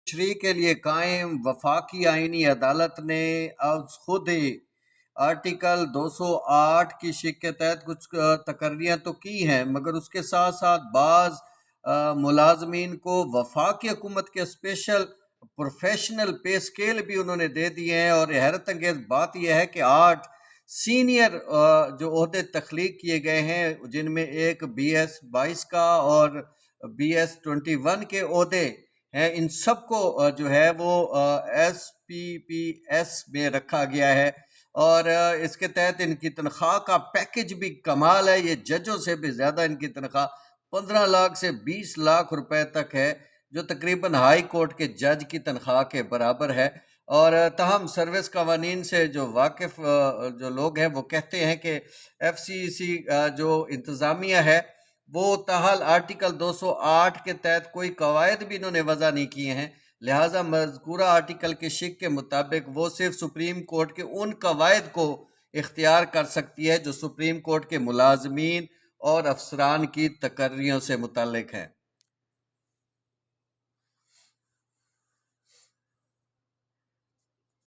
تشریح کے لیے قائم وفاقی آئینی عدالت نے از خود آرٹیکل 208 کی شق کے تحت کچھ تقرریاں تو کی ہیں، مگر اس کے ساتھ ساتھ بعض ملازمین کو وفاقی حکومت کے اسپیشل پروفیشنل پے سکیل بھی انہوں نے دے دیے ہیں۔ اور حیرت انگیز بات یہ ہے کہ 8 سینئر جو عہدے تخلیق کیے گئے ہیں، جن میں ایک BS-22 کا اور BS-21 کے عہدے ہیں، ان سب کو جو ہے وہ SPPS میں رکھا گیا ہے۔ اور اس کے تحت ان کی تنخواہ کا پیکج بھی کمال ہے، یہ ججوں سے بھی زیادہ ان کی تنخواہ 15 لاکھ سے 20 لاکھ روپے تک ہے، جو تقریباً ہائی کورٹ کے جج کی تنخواہ کے برابر ہے۔ اور تاہم سروس قوانین سے جو واقف جو لوگ ہیں وہ کہتے ہیں کہ FCC جو انتظامیہ ہے وہ تاحال آرٹیکل 208 کے تحت کوئی قواعد بھی انہوں نے وضع نہیں کیے ہیں، لہٰذا مذکورہ آرٹیکل کے شق کے مطابق وہ صرف سپریم کورٹ کے ان قواعد کو اختیار کر سکتی ہے جو سپریم کورٹ کے ملازمین اور افسران کی تقرریوں سے متعلق ہیں۔